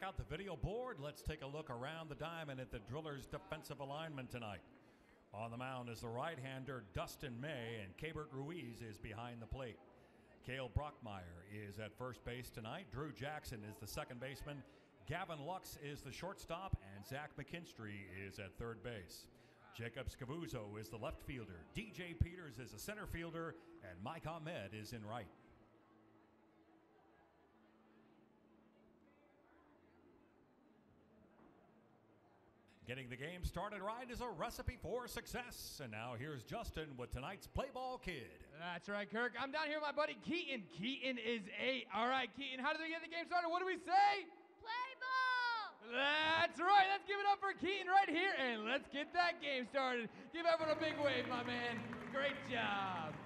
out the video board. Let's take a look around the diamond at the Drillers' defensive alignment tonight. On the mound is the right-hander Dustin May, and Cabert Ruiz is behind the plate. Cale Brockmeyer is at first base tonight. Drew Jackson is the second baseman. Gavin Lux is the shortstop, and Zach McKinstry is at third base. Jacob Scavuzzo is the left fielder. DJ Peters is the center fielder, and Mike Ahmed is in right. Getting the game started right is a recipe for success. And now here's Justin with tonight's Play Ball Kid. That's right, Kirk. I'm down here with my buddy Keaton. Keaton is 8. All right, Keaton, how do we get the game started? What do we say? Play ball! That's right. Let's give it up for Keaton right here, and let's get that game started. Give everyone a big wave, my man. Great job.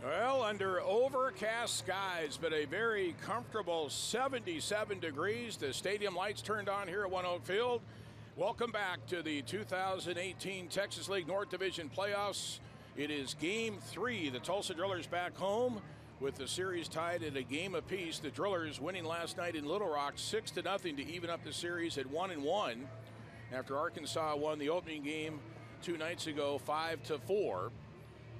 Well, under overcast skies, but a very comfortable 77 degrees. The stadium lights turned on here at One Oak Field. Welcome back to the 2018 Texas League North Division playoffs. It is Game 3. The Tulsa Drillers back home with the series tied at a game apiece. The Drillers winning last night in Little Rock 6-0 to even up the series at 1-1 after Arkansas won the opening game 2 nights ago 5-4.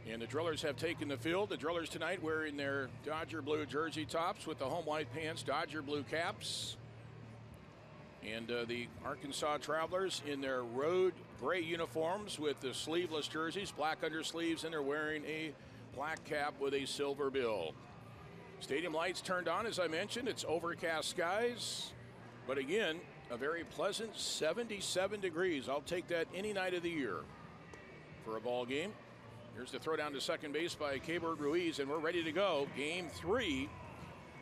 And the Drillers have taken the field. The Drillers tonight wearing their Dodger blue jersey tops with the home white pants, Dodger blue caps. And the Arkansas Travelers in their road gray uniforms with the sleeveless jerseys, black undersleeves, and they're wearing a black cap with a silver bill. Stadium lights turned on, as I mentioned. It's overcast skies. But again, a very pleasant 77 degrees. I'll take that any night of the year for a ball game. Here's the throw down to second base by Cabert Ruiz, and we're ready to go. Game 3.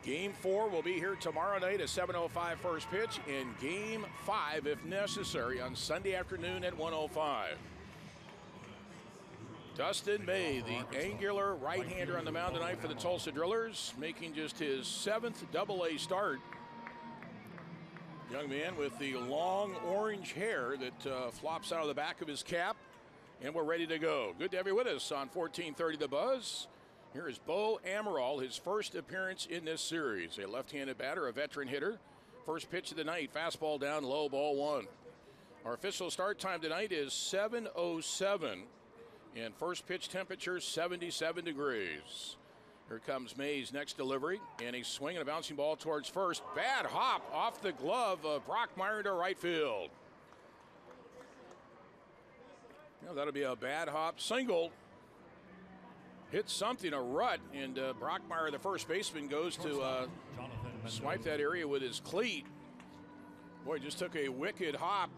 Game 4 will be here tomorrow night at 7:05 first pitch, and Game 5, if necessary, on Sunday afternoon at 1:05. Dustin May, the angular right-hander on the mound tonight for the Tulsa Drillers, making just his 7th Double-A start. Young man with the long orange hair that flops out of the back of his cap. And we're ready to go. Good to have you with us on 1430 The Buzz. Here is Bo Amaral, his first appearance in this series. A left-handed batter, a veteran hitter. First pitch of the night, fastball down low, ball 1. Our official start time tonight is 7:07. And first pitch temperature, 77 degrees. Here comes May's next delivery. And he's swinging a bouncing ball towards first. Bad hop off the glove of Brockmeyer to right field. Well, that'll be a bad hop single. Hit something, a rut, and Brockmeyer, the first baseman, goes to swipe that area with his cleat. Boy, just took a wicked hop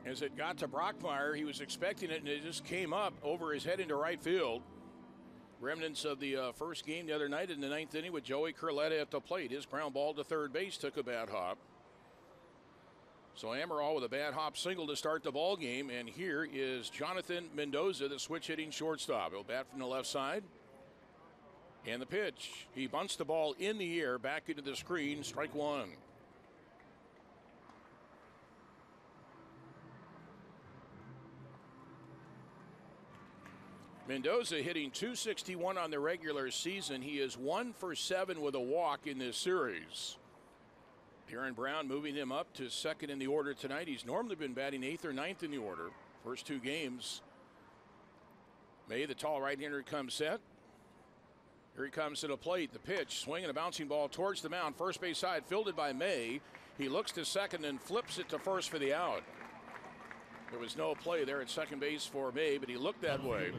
as it got to Brockmeyer. He was expecting it, and it just came up over his head into right field. Remnants of the first game the other night in the 9th inning with Joey Curletta at the plate. His ground ball to third base took a bad hop. So Amaral with a bad hop single to start the ball game, and here is Jonathan Mendoza, the switch-hitting shortstop. He'll bat from the left side. And the pitch. He bunts the ball in the air back into the screen, strike 1. Mendoza hitting .261 on the regular season. He is 1 for 7 with a walk in this series. Aaron Brown moving him up to second in the order tonight. He's normally been batting 8th or 9th in the order. First 2 games. May, the tall right-hander, comes set. Here he comes to the plate. The pitch, swinging a bouncing ball towards the mound. First base side, fielded by May. He looks to second and flips it to first for the out. There was no play there at second base for May, but he looked that way.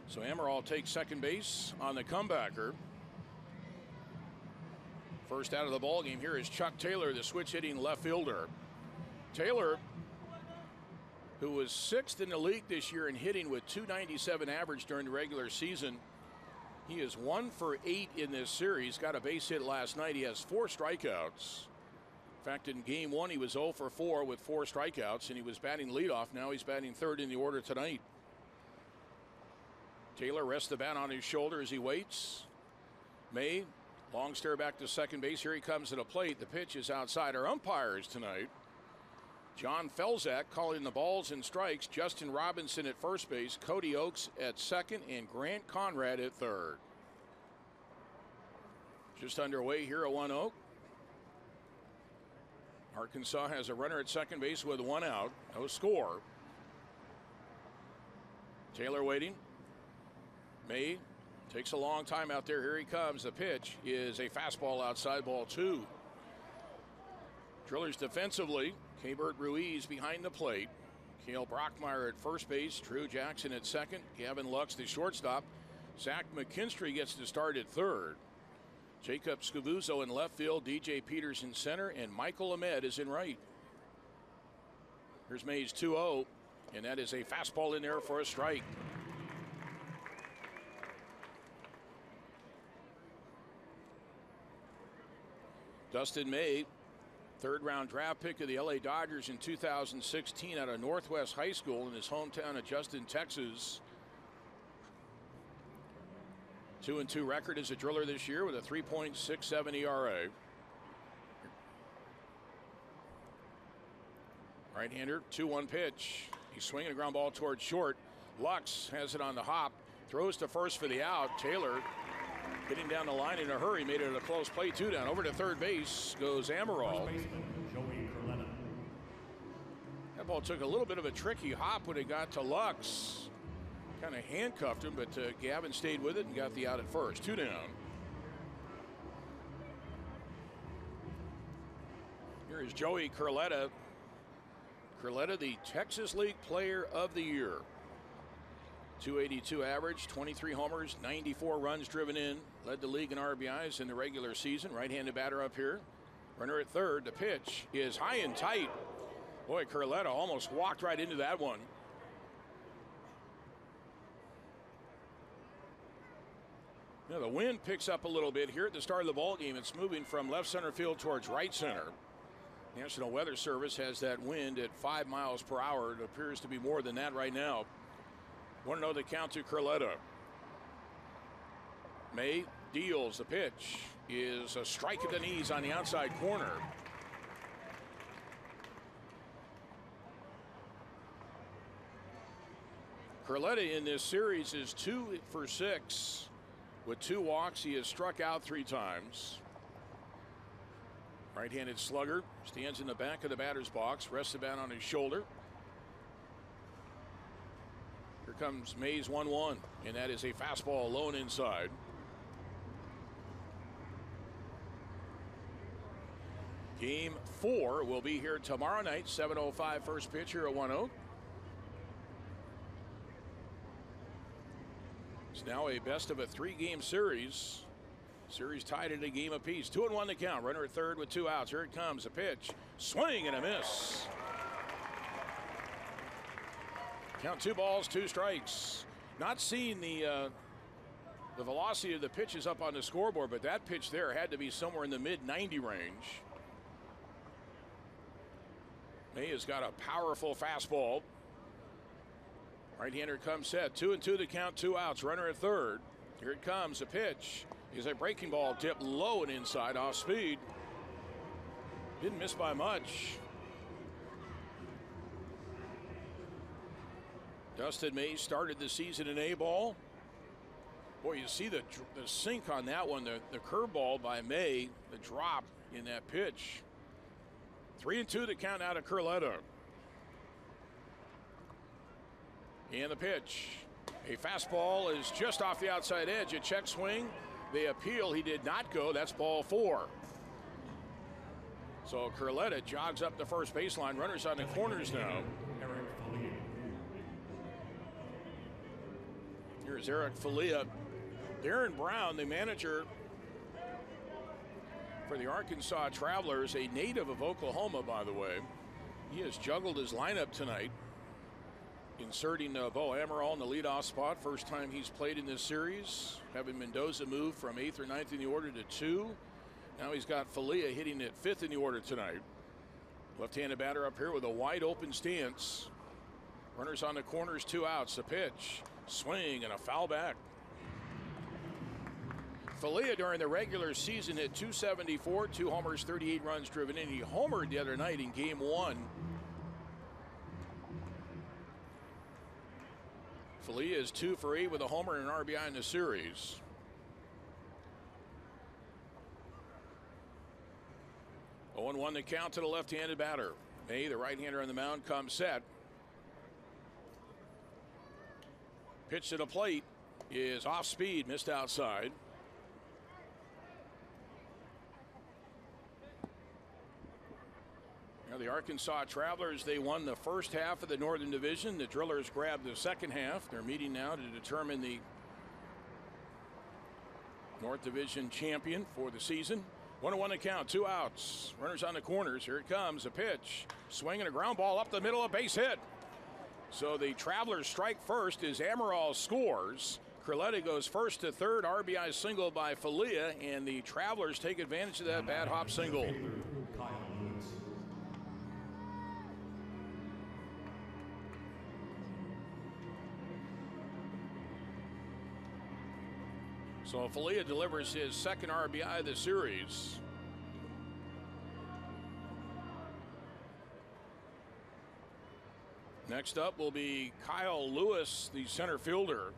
So Amaral takes second base on the comebacker. First out of the ball game here is Chuck Taylor, the switch-hitting left fielder. Taylor, who was 6th in the league this year in hitting with .297 average during the regular season. He is 1 for 8 in this series. Got a base hit last night. He has 4 strikeouts. In fact, in Game 1, he was 0 for 4 with 4 strikeouts, and he was batting leadoff. Now he's batting third in the order tonight. Taylor rests the bat on his shoulder as he waits. May Long stare back to second base. Here he comes to the plate. The pitch is outside. Our umpires tonight: John Felzak calling the balls and strikes, Justin Robinson at first base, Cody Oakes at second, and Grant Conrad at third. Just underway here at 1-0. Arkansas has a runner at second base with one out. No score. Taylor waiting. May takes a long time out there. Here he comes. The pitch is a fastball outside, ball two. Drillers defensively: Cabert Ruiz behind the plate, Cale Brockmeyer at first base, Drew Jackson at second, Gavin Lux the shortstop, Zach McKinstry gets to start at third, Jacob Scavuzzo in left field, DJ Peters in center, and Michael Ahmed is in right. Here's Mays 2-0, and that is a fastball in there for a strike. Dustin May, third-round draft pick of the LA Dodgers in 2016 out of Northwest High School in his hometown of Justin, Texas. 2-2 record as a driller this year with a 3.67 ERA. Right-hander, 2-1 pitch. He's swinging a ground ball towards short. Lux has it on the hop, throws to first for the out. Taylor getting down the line in a hurry, made it a close play, two down. Over to third base goes Amaral. Curletta. That ball took a little bit of a tricky hop when it got to Lux. Kind of handcuffed him, but Gavin stayed with it and got the out at first. Two down. Here is Joey Curletta. Curletta, the Texas League Player of the Year. 282 average, 23 homers, 94 runs driven in. Led the league in RBIs in the regular season. Right-handed batter up here. Runner at third. The pitch is high and tight. Boy, Curletta almost walked right into that one. Now the wind picks up a little bit here at the start of the ball game. It's moving from left center field towards right center. National Weather Service has that wind at 5 miles per hour. It appears to be more than that right now. 1-0 the count to Curletta. May deals. The pitch is a strike at the knees on the outside corner. Curletta in this series is 2 for 6 with 2 walks. He has struck out 3 times. Right-handed slugger, stands in the back of the batter's box, rests the bat on his shoulder. Here comes Mays 1-1, and that is a fastball alone inside. Game 4 will be here tomorrow night, 7:05 first pitch here at 1-0. It's now a best of a 3-game series. Series tied at a game apiece. 2-1 the count. Runner at third with 2 outs. Here it comes. A pitch. Swing and a miss. Count 2 balls, 2 strikes. Not seeing the velocity of the pitches up on the scoreboard, but that pitch there had to be somewhere in the mid-90 range. May has got a powerful fastball. Right-hander comes set. 2-2 the count, 2 outs. Runner at third. Here it comes. A pitch is a breaking ball tipped low and inside off speed. Didn't miss by much. Dustin May started the season in A-ball. Boy, you see the sink on that one, the curveball by May, the drop in that pitch. 3-2 the count out of Curletta. And the pitch. A fastball is just off the outside edge. A check swing. They appeal. He did not go. That's ball 4. So Curletta jogs up the first baseline. Runners on the corners now. Here's Eric Falia. Darren Brown, the manager for the Arkansas Travelers, a native of Oklahoma, by the way. He has juggled his lineup tonight, inserting Bo Amaral in the leadoff spot. First time he's played in this series. Having Mendoza move from 8th or 9th in the order to 2. Now he's got Falia hitting at 5th in the order tonight. Left-handed batter up here with a wide open stance. Runners on the corners, 2 outs. The pitch, swing, and a foul back. Falia during the regular season hit .274, 2 homers, 38 runs driven in. He homered the other night in game 1. Falia is 2 for 8 with a homer and an RBI in the series. Oh, 0-1 the count to the left-handed batter. May, the right-hander on the mound, comes set. Pitch to the plate is off speed, missed outside. Now the Arkansas Travelers, they won the first half of the Northern Division. The Drillers grabbed the second half. They're meeting now to determine the North Division champion for the season. 1-1 the count, 2 outs. Runners on the corners. Here it comes, a pitch. Swinging a ground ball up the middle, a base hit. So the Travelers strike first as Amaral scores. Curletta goes first to third, RBI single by Falia, and the Travelers take advantage of that bad hop single. So Falia delivers his second RBI of the series. Next up will be Kyle Lewis, the center fielder.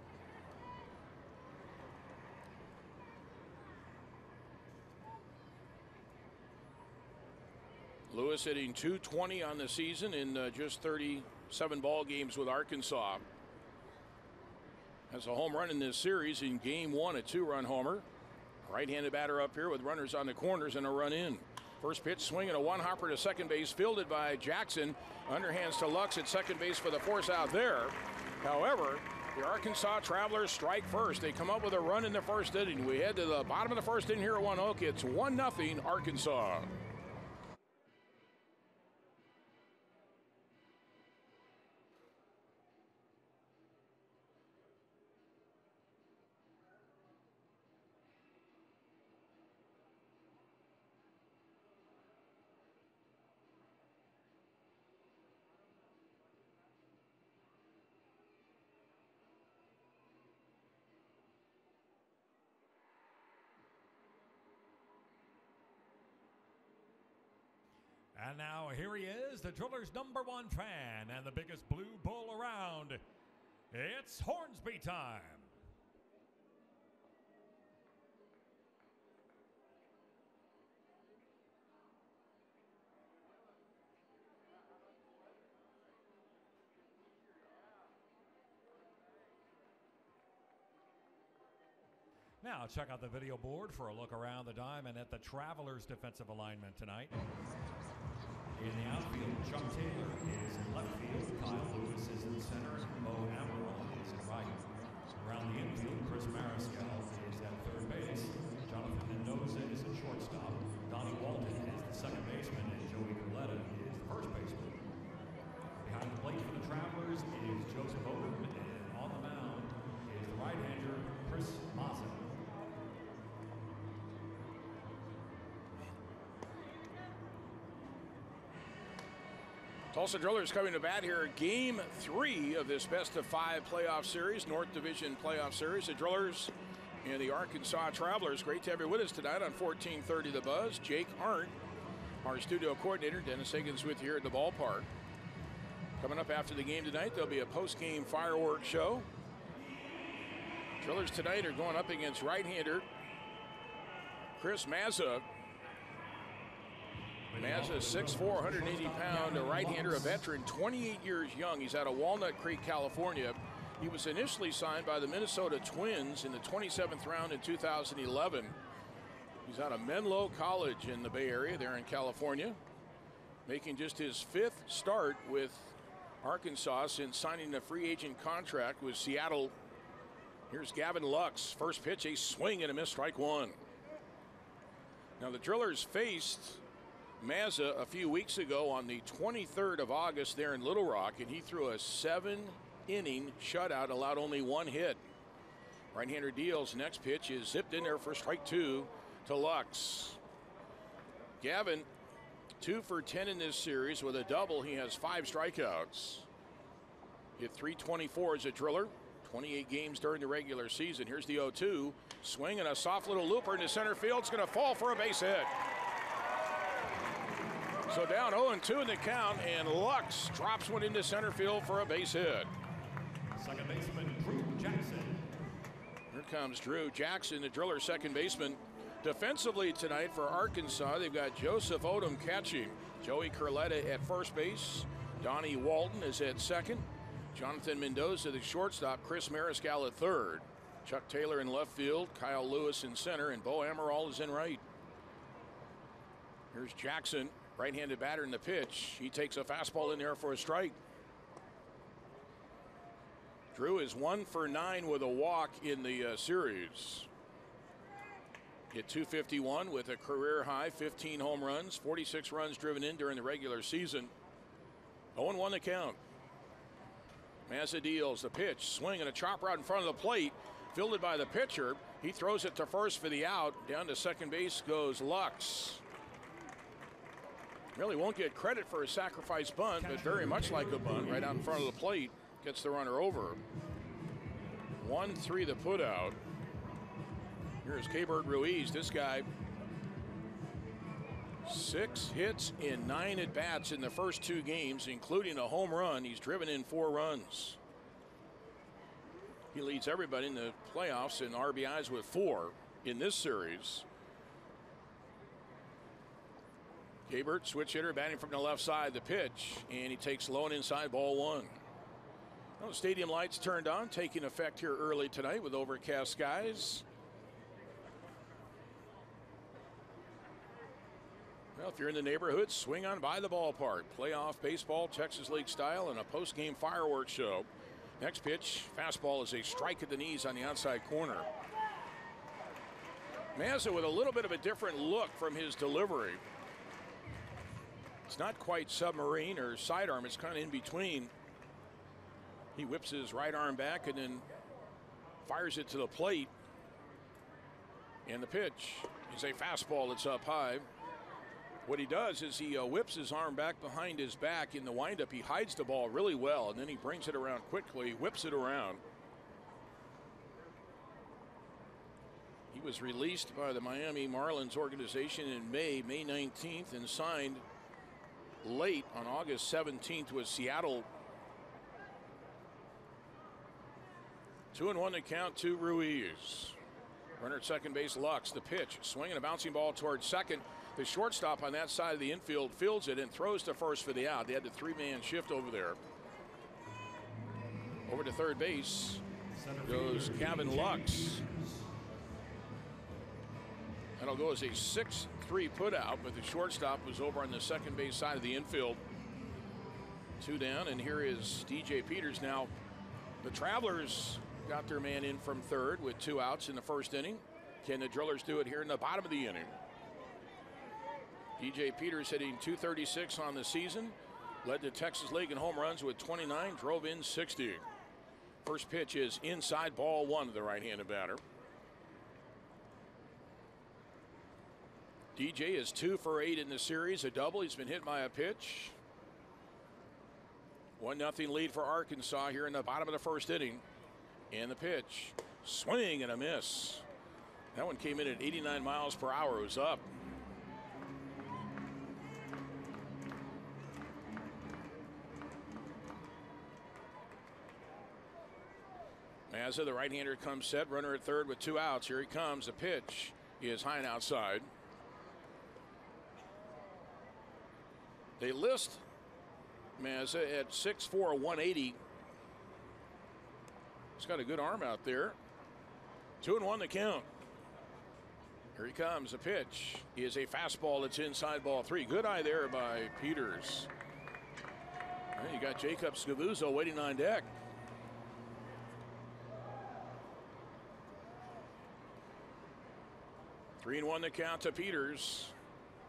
Lewis hitting .220 on the season in just 37 ball games with Arkansas. Has a home run in this series in game 1, a 2-run homer. Right-handed batter up here with runners on the corners and a run in. First pitch swinging a one-hopper to second base, fielded by Jackson. Underhands to Lux at second base for the force out there. However, the Arkansas Travelers strike first. They come up with a run in the first inning. We head to the bottom of the first inning here at ONEOK. It's 1-0 Arkansas. And now here he is, the Drillers' #1 fan and the biggest blue bull around. It's Hornsby time. Now check out the video board for a look around the diamond at the Travelers' defensive alignment tonight. In the outfield, Chuck Taylor is in left field. Kyle Lewis is in center. Mo Amaral is in right. Around the infield, Chris Mariscal is at third base. Jonathan Mendoza is at shortstop. Donnie Walton is the second baseman, and Joey Curletta is the first baseman. Behind the plate for the Travelers is Joseph Odom, and on the mound is the right-hander Chris Mazza. Tulsa Drillers coming to bat here, game 3 of this best-of-5 playoff series, North Division playoff series. The Drillers and the Arkansas Travelers. Great to have you with us tonight on 1430 The Buzz. Jake Arndt, our studio coordinator. Dennis Higgins with you here at the ballpark. Coming up after the game tonight, there'll be a post-game fireworks show. Drillers tonight are going up against right-hander Chris Mazza. Mazza, 6'4", 180-pound, a right-hander, a veteran, 28 years young. He's out of Walnut Creek, California. He was initially signed by the Minnesota Twins in the 27th round in 2011. He's out of Menlo College in the Bay Area there in California, making just his 5th start with Arkansas since signing a free agent contract with Seattle. Here's Gavin Lux. First pitch, a swing and a miss, strike 1. Now the Drillers faced Mazza a few weeks ago on the 23rd of August there in Little Rock, and he threw a 7-inning shutout, allowed only 1 hit. Right-hander deals. Next pitch is zipped in there for strike 2 to Lux. Gavin, 2 for 10 in this series with a double. He has 5 strikeouts. Hit .324 as a Driller. 28 games during the regular season. Here's the 0-2. Swing and a soft little looper into center field. It's going to fall for a base hit. So down 0-2 in the count, and Lux drops one into center field for a base hit. Second baseman Drew Jackson. Here comes Drew Jackson, the Driller second baseman. Defensively tonight for Arkansas, they've got Joseph Odom catching. Joey Curletta at first base. Donnie Walton is at second. Jonathan Mendoza, the shortstop. Chris Mariscal at third. Chuck Taylor in left field. Kyle Lewis in center. And Bo Amaral is in right. Here's Jackson, right-handed batter in the pitch. He takes a fastball in there for a strike. Drew is 1 for 9 with a walk in the series. Hit .251 with a career high 15 home runs, 46 runs driven in during the regular season. 0-1 the count. Mazza deals the pitch, swing and a chopper out in front of the plate, fielded by the pitcher. He throws it to first for the out. Down to second base goes Lux. Really won't get credit for a sacrifice bunt, but very much like a bunt right out in front of the plate. Gets the runner over. 1-3 the put out. Here's Keibert Ruiz. This guy, 6 hits in 9 at-bats in the first 2 games, including a home run. He's driven in 4 runs. He leads everybody in the playoffs in RBIs with 4 in this series. Keibert, switch hitter, batting from the left side, the pitch, and he takes low and inside, ball 1. Well, stadium lights turned on, taking effect here early tonight with overcast skies. Well, if you're in the neighborhood, swing on by the ballpark. Playoff baseball, Texas League style, and a post-game fireworks show. Next pitch, fastball is a strike at the knees on the outside corner. Mazza with a little bit of a different look from his delivery. It's not quite submarine or sidearm, it's kind of in between. He whips his right arm back and then fires it to the plate. And the pitch is a fastball that's up high. What he does is he whips his arm back behind his back. In the windup, he hides the ball really well, and then he brings it around quickly, whips it around. He was released by the Miami Marlins organization in May 19th, and signed late on August 17th with Seattle. 2-1 to count to Ruiz. Runner at second base, Lux. The pitch, swinging a bouncing ball towards second. The shortstop on that side of the infield fields it and throws to first for the out. They had the 3-man shift over there. Over to third base goes Kevin Lux. That'll go as a 6-3 put out, but the shortstop was over on the second base side of the infield. 2 down, and here is DJ Peters. Now, the Travelers got their man in from third with 2 outs in the first inning. Can the Drillers do it here in the bottom of the inning? DJ Peters hitting .236 on the season. Led the Texas League in home runs with 29, drove in 60. First pitch is inside, ball 1 to the right-handed batter. DJ is 2 for 8 in the series, a double. He's been hit by a pitch. 1-0 lead for Arkansas here in the bottom of the first inning. And the pitch, swing and a miss. That one came in at 89 miles per hour. It was up. Mazza, the right-hander, comes set. Runner at third with 2 outs. Here he comes. The pitch is high and outside. They list Mazza at 6'4", 180. He's got a good arm out there. 2-1 the count. Here he comes. The pitch is a fastball that's inside, ball 3. Good eye there by Peters. And you got Jacob Scavuzzo waiting on deck. Three and 1 the count to Peters.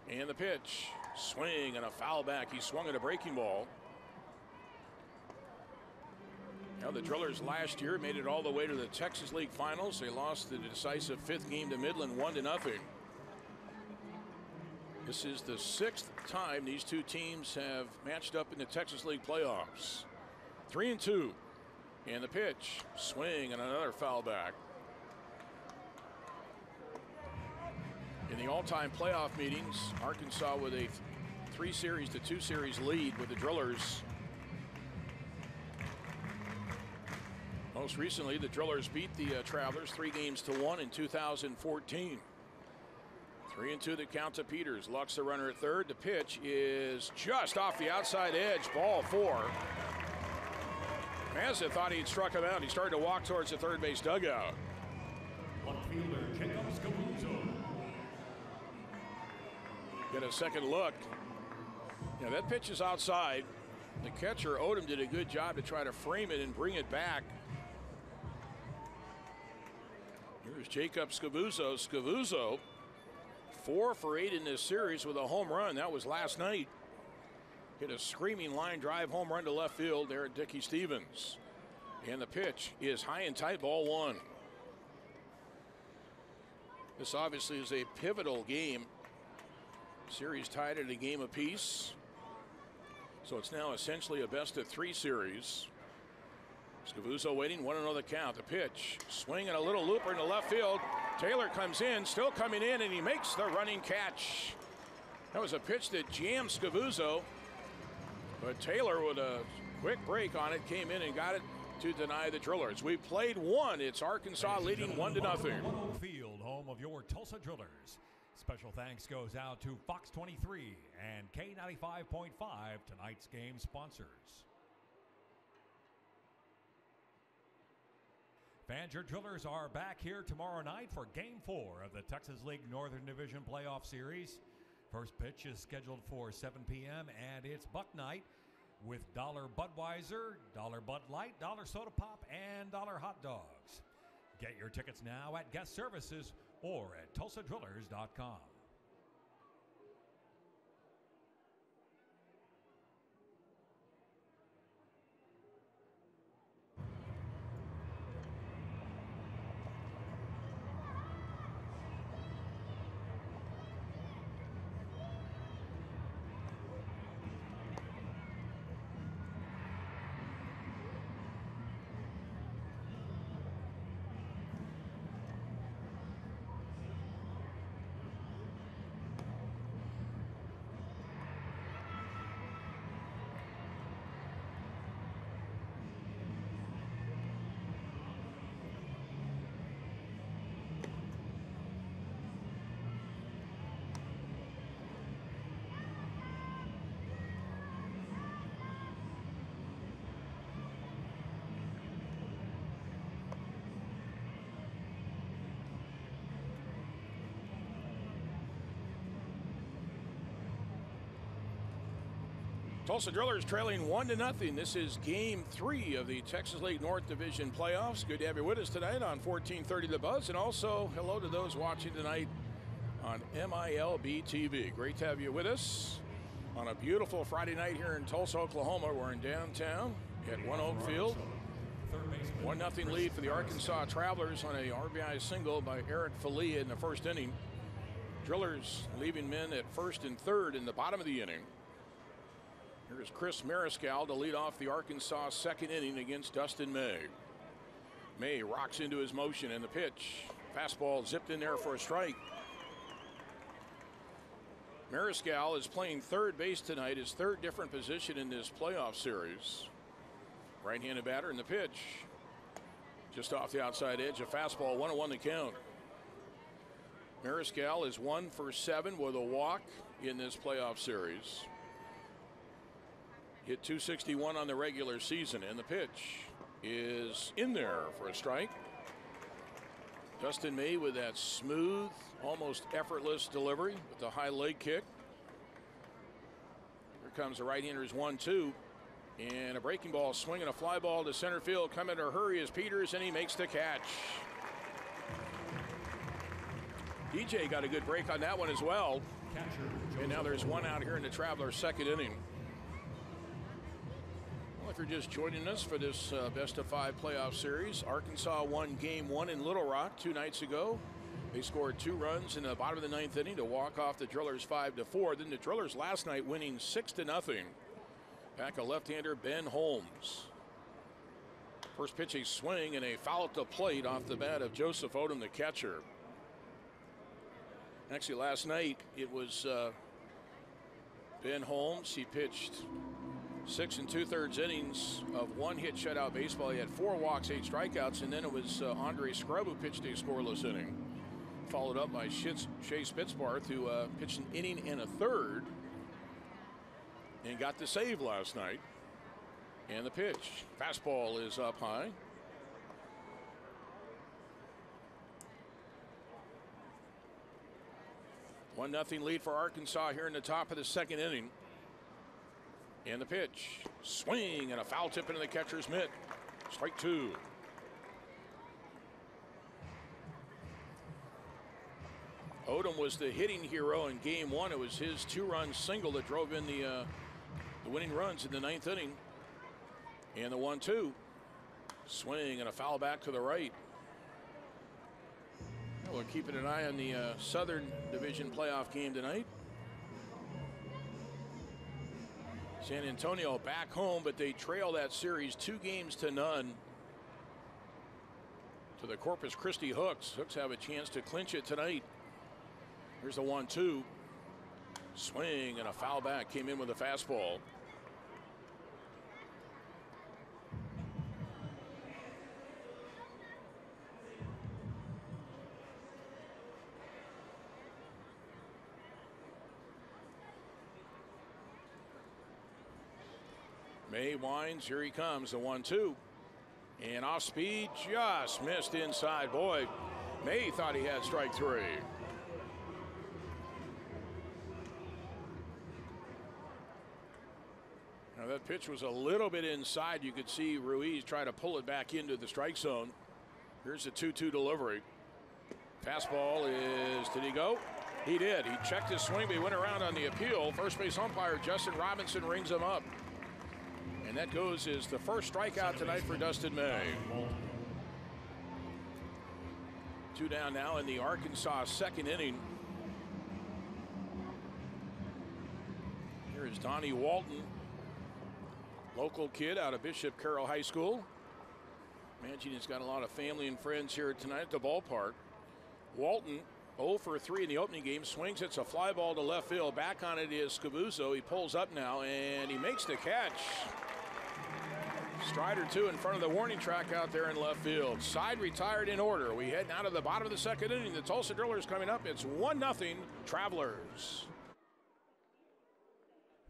And the pitch. Swing and a foul back. He swung at a breaking ball. Now the Drillers last year made it all the way to the Texas League Finals. They lost the decisive 5th game to Midland 1-0. This is the 6th time these two teams have matched up in the Texas League playoffs. 3-2. And the pitch. Swing and another foul back. the all-time playoff meetings, Arkansas with a 3-series to 2-series lead with the Drillers. Most recently, the Drillers beat the Travelers 3-1 in 2014. 3-2 the count to Peters. Luck's the runner at third. The pitch is just off the outside edge. Ball 4. Mazza thought he'd struck him out. He started to walk towards the third base dugout. One fielder, Get a second look. Yeah, that pitch is outside. The catcher, Odom, did a good job to try to frame it and bring it back. Here's Jacob Scavuzzo. Scavuzzo, 4 for 8 in this series with a home run. That was last night. Hit a screaming line drive home run to left field there at Dickey Stevens. And the pitch is high and tight, ball 1. This obviously is a pivotal game. Series tied at a game apiece. So it's now essentially a best-of-3 series. Scavuzzo waiting, 1-0 the count. The pitch, swing and a little looper into left field. Taylor comes in, still coming in, and he makes the running catch. That was a pitch that jammed Scavuzzo, but Taylor with a quick break on it came in and got it to deny the Drillers. We played 1. It's Arkansas leading 1-0. Field, home of your Tulsa Drillers. Special thanks goes out to Fox 23 and K95.5, tonight's game sponsors. Fans, your Drillers are back here tomorrow night for Game 4 of the Texas League Northern Division Playoff Series. First pitch is scheduled for 7 p.m. and it's Buck Night with $1 Budweiser, $1 Bud Light, $1 Soda Pop, and $1 hot dogs. Get your tickets now at guest services or at TulsaDrillers.com. Tulsa Drillers trailing 1-0. This is Game 3 of the Texas League North Division Playoffs. Good to have you with us tonight on 1430 The Buzz, and also hello to those watching tonight on MILB TV. Great to have you with us on a beautiful Friday night here in Tulsa, Oklahoma. We're in downtown at One Oak Field. 1-0 lead for the Arkansas Travelers on a RBI single by Eric Falia in the first inning. Drillers leaving men at first and third in the bottom of the inning. Here's Chris Mariscal to lead off the Arkansas second inning against Dustin May. May rocks into his motion, and the pitch. Fastball zipped in there for a strike. Mariscal is playing third base tonight, his third different position in this playoff series. Right-handed batter, and the pitch. Just off the outside edge, a fastball, 1-1 the count. Mariscal is 1 for 7 with a walk in this playoff series. Hit .261 on the regular season, and the pitch is in there for a strike. Dustin May with that smooth, almost effortless delivery with the high leg kick. Here comes the right-hander's 1-2, and a breaking ball, swinging a fly ball to center field. Coming to a hurry is Peters, and he makes the catch. DJ got a good break on that one as well. And now there's one out here in the Travelers' second inning. If you're just joining us for this best-of-5 playoff series, Arkansas won Game 1 in Little Rock 2 nights ago. They scored 2 runs in the bottom of the 9th inning to walk off the Drillers 5-4. Then the Drillers last night winning 6-0. Back a left-hander, Ben Holmes. First pitch, a swing and a foul at the plate off the bat of Joseph Odom, the catcher. Actually, last night it was Ben Holmes. He pitched 6 2/3 innings of one-hit shutout baseball. He had 4 walks, 8 strikeouts, and then it was Andre Scrub who pitched a scoreless inning, followed up by Shea Spitzbarth, who pitched an inning and a third and got the save last night. And the pitch. Fastball is up high. 1-0 lead for Arkansas here in the top of the second inning. And the pitch. Swing and a foul tip into the catcher's mitt. Strike 2. Odom was the hitting hero in game 1. It was his 2-run single that drove in the winning runs in the 9th inning. And the 1-2. Swing and a foul back to the right. We're keeping an eye on the Southern Division playoff game tonight. San Antonio back home, but they trail that series 2-0 to the Corpus Christi Hooks. Hooks have a chance to clinch it tonight. Here's the 1-2. Swing and a foul back. Came in with a fastball. May winds. Here he comes. The 1-2. And off speed, just missed inside. Boy, May thought he had strike 3. Now that pitch was a little bit inside. You could see Ruiz try to pull it back into the strike zone. Here's the 2-2 delivery. Fastball is, did he go? He did. He checked his swing, but he went around on the appeal. First base umpire Justin Robinson rings him up. And that goes as the first strikeout tonight for Dustin May. 2 down now in the Arkansas second inning. Here is Donnie Walton, local kid out of Bishop Carroll High School. Imagine he's got a lot of family and friends here tonight at the ballpark. Walton 0 for 3 in the opening game. Swings, it's a fly ball to left field. Back on it is Scavuzzo. He pulls up now and he makes the catch. Strider 2 in front of the warning track out there in left field. Side retired in order. We head now to the bottom of the second inning. The Tulsa Drillers coming up. It's 1-0 Travelers.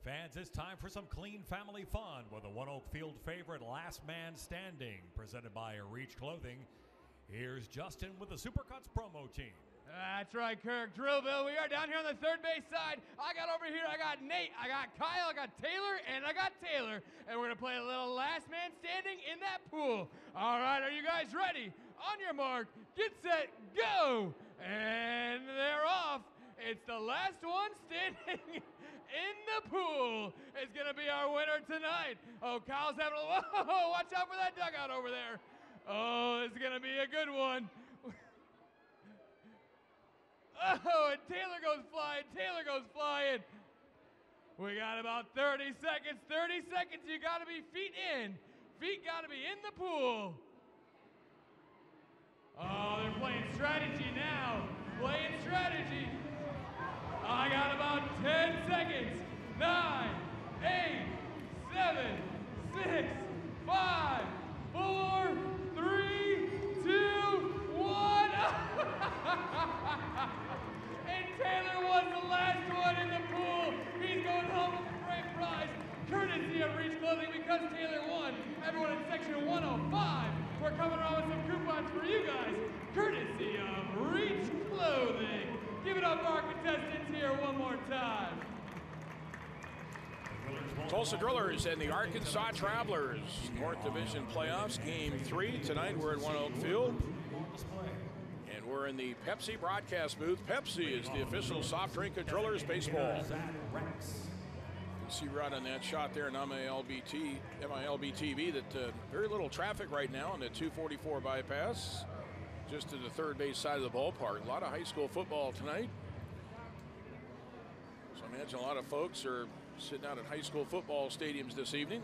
Fans, it's time for some clean family fun with a One Oak Field favorite, Last Man Standing, presented by Reach Clothing. Here's Justin with the Supercuts promo team. That's right, Kirk. Drillville, we are down here on the third base side. I got over here, I got Nate, I got Kyle, I got Taylor, and I got Taylor. And we're going to play a little last man standing in that pool. All right, are you guys ready? On your mark, get set, go! And they're off. It's the last one standing in the pool. It's going to be our winner tonight. Oh, Kyle's having a, whoa, watch out for that dugout over there. Oh, it's going to be a good one. Oh, and Taylor goes flying. Taylor goes flying. We got about 30 seconds. 30 seconds. You got to be feet in. Feet got to be in the pool. Oh, they're playing strategy now. Playing strategy. I got about 10 seconds. 9, 8, 7, 6, 5, 4, 3, 2, 1. And Taylor was the last one in the pool. He's going home with the grand prize, courtesy of Reach Clothing, because Taylor won. Everyone in section 105, we're coming around with some coupons for you guys, courtesy of Reach Clothing. Give it up for our contestants here one more time. Tulsa Drillers and the Arkansas Travelers, North Division playoffs, game 3. Tonight we're at One Oak Field. And we're in the Pepsi broadcast booth. Pepsi is the official soft drink of Drillers baseball. You can see right on that shot there in MILB TV that very little traffic right now on the 244 bypass, just to the third base side of the ballpark. A lot of high school football tonight. So I imagine a lot of folks are sitting out at high school football stadiums this evening.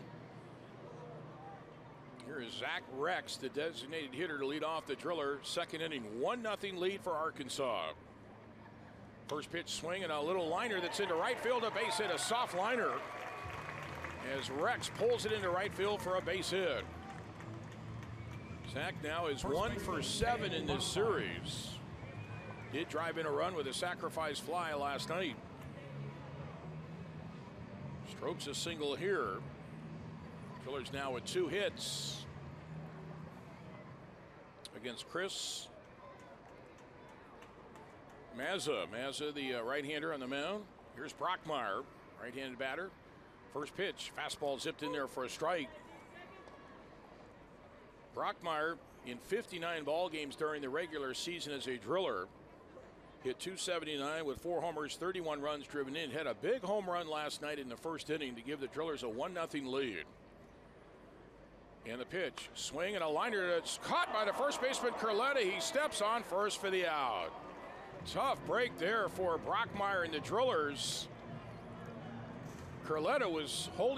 Here is Zach Rex, the designated hitter, to lead off the Driller. Second inning, 1-0 lead for Arkansas. First pitch swing and a little liner that's into right field, a base hit, a soft liner. As Rex pulls it into right field for a base hit. Zach now is 1 for 7 in this series. Did drive in a run with a sacrifice fly last night. Strokes a single here. Drillers now with 2 hits against Chris Mazza. Mazza, the right-hander on the mound. Here's Brockmeyer, right-handed batter. First pitch, fastball zipped in there for a strike. Brockmeyer in 59 ball games during the regular season as a driller. Hit .279 with 4 homers, 31 runs driven in. Had a big home run last night in the first inning to give the Drillers a 1-0 lead. And the pitch, swing and a liner that's caught by the first baseman Curletta. He steps on first for the out. Tough break there for Brockmeyer and the Drillers. Curletta was holding